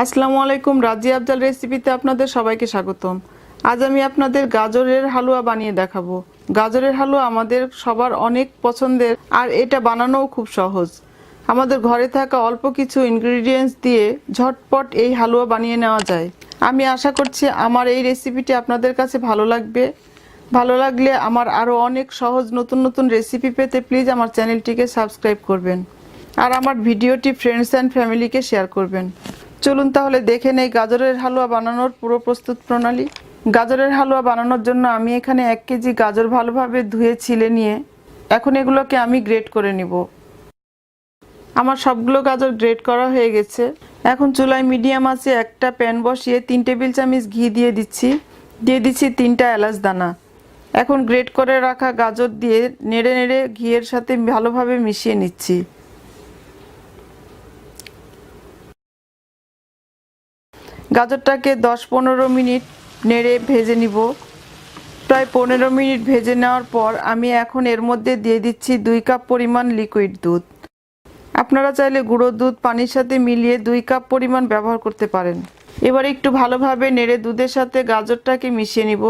আসসালামু আলাইকুম। রাজিয়া আফজাল রেসিপিতে আপনাদের সবাইকে স্বাগতম। আজ আমি আপনাদের গাজরের হালুয়া বানিয়ে দেখাবো। গাজরের হালুয়া আমাদের সবার অনেক পছন্দের, আর এটা বানানোও খুব সহজ। আমাদের ঘরে থাকা অল্প কিছু ইনগ্রেডিয়েন্টস দিয়ে ঝটপট এই হালুয়া বানিয়ে নেওয়া যায়। আমি আশা করছি আমার এই রেসিপিটি আপনাদের কাছে ভালো লাগবে। ভালো লাগলে আমার আরও অনেক সহজ নতুন নতুন রেসিপি পেতে প্লিজ আমার চ্যানেলটিকে সাবস্ক্রাইব করবেন, আর আমার ভিডিওটি ফ্রেন্ডস অ্যান্ড ফ্যামিলিকে শেয়ার করবেন। চলুন তাহলে দেখে নেই গাজরের হালুয়া বানানোর পুরো প্রস্তুত প্রণালী। গাজরের হালুয়া বানানোর জন্য আমি এখানে 1 কেজি গাজর ভালোভাবে ধুয়ে ছিলে নিয়ে এখন এগুলোকে আমি গ্রেট করে নিব। আমার সবগুলো গাজর গ্রেট করা হয়ে গেছে। এখন চুলায় মিডিয়াম আঁচে একটা প্যান বসিয়ে 3 টেবিল চামচ ঘি দিয়ে দিচ্ছি 3টা এলাচ দানা। এখন গ্রেট করে রাখা গাজর দিয়ে নেড়ে নেড়ে ঘিয়ের সাথে ভালোভাবে মিশিয়ে নিচ্ছি। গাজরটাকে 10-15 মিনিট নেড়ে ভেজে নিব। প্রায় 15 মিনিট ভেজে নেওয়ার পর আমি এখন এর মধ্যে দিয়ে দিচ্ছি 2 কাপ পরিমাণ লিকুইড দুধ। আপনারা চাইলে গুঁড়ো দুধ পানির সাথে মিলিয়ে 2 কাপ পরিমাণ ব্যবহার করতে পারেন। এবার একটু ভালোভাবে নেড়ে দুধের সাথে গাজরটাকে মিশিয়ে নিব,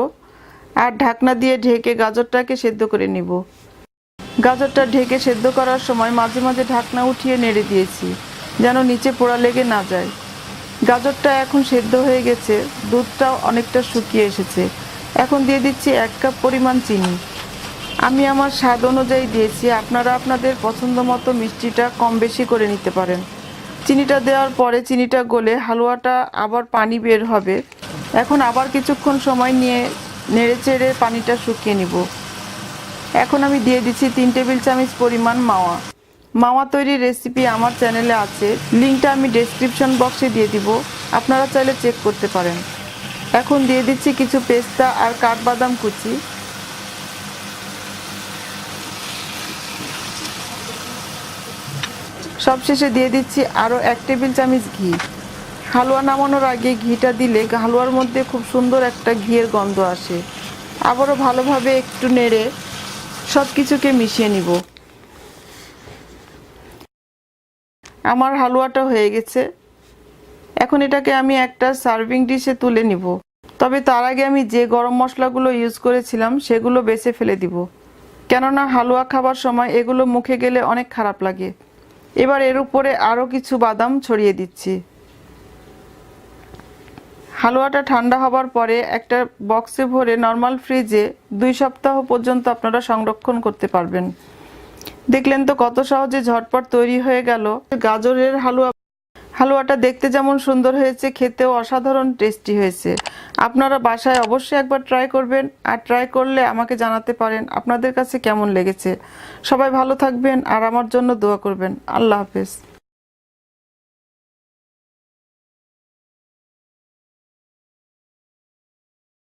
আর ঢাকনা দিয়ে ঢেকে গাজরটাকে সেদ্ধ করে নিব। গাজরটা ঢেকে সেদ্ধ করার সময় মাঝে মাঝে ঢাকনা উঠিয়ে নেড়ে দিয়েছি, যেন নিচে পোড়া লেগে না যায়। গাজরটা এখন সেদ্ধ হয়ে গেছে, দুধটাও অনেকটা শুকিয়ে এসেছে। এখন দিয়ে দিচ্ছি 1 কাপ পরিমাণ চিনি। আমি আমার স্বাদ অনুযায়ী দিয়েছি, আপনারা আপনাদের পছন্দ মতো মিষ্টিটা কম বেশি করে নিতে পারেন। চিনিটা দেওয়ার পরে চিনিটা গলে হালুয়াটা আবার পানি বের হবে। এখন আবার কিছুক্ষণ সময় নিয়ে নেড়ে চেড়ে পানিটা শুকিয়ে নিব। এখন আমি দিয়ে দিচ্ছি 3 টেবিল চামচ পরিমাণ মাওয়া। মাওয়া তৈরির রেসিপি আমার চ্যানেলে আছে, লিঙ্কটা আমি ডেসক্রিপশন বক্সে দিয়ে দিব, আপনারা চাইলে চেক করতে পারেন। এখন দিয়ে দিচ্ছি কিছু পেস্তা আর কাঠবাদাম কুচি। সবশেষে দিয়ে দিচ্ছি আরও 1 টেবিল চামচ ঘি। হালুয়া নামানোর আগে ঘিটা দিলে হালুয়ার মধ্যে খুব সুন্দর একটা ঘিয়ের গন্ধ আসে। আবারও ভালোভাবে একটু নেড়ে সব কিছুকে মিশিয়ে নিব। আমার হালুয়াটা হয়ে গেছে। এখন এটাকে আমি একটা সার্ভিং ডিশে তুলে নিব। তবে তার আগে আমি যে গরম মশলাগুলো ইউজ করেছিলাম সেগুলো বেছে ফেলে দিব, কেননা হালুয়া খাবার সময় এগুলো মুখে গেলে অনেক খারাপ লাগে। এবার এর উপরে আরও কিছু বাদাম ছড়িয়ে দিচ্ছি। হালুয়াটা ঠান্ডা হবার পরে একটা বক্সে ভরে নর্মাল ফ্রিজে 2 সপ্তাহ পর্যন্ত আপনারা সংরক্ষণ করতে পারবেন। দেখলেন তো কত সহজে ঝটপট তৈরি হয়ে গেল গাজরের হালুয়া। হালুয়াটা দেখতে যেমন সুন্দর হয়েছে, খেতেও অসাধারণ টেস্টি হয়েছে। আপনারা বাসায় অবশ্যই একবার ট্রাই করবেন, আর ট্রাই করলে আমাকে জানাতে পারেন আপনাদের কাছে কেমন লেগেছে। সবাই ভালো থাকবেন আর আমার জন্য দোয়া করবেন। আল্লাহ হাফেজ।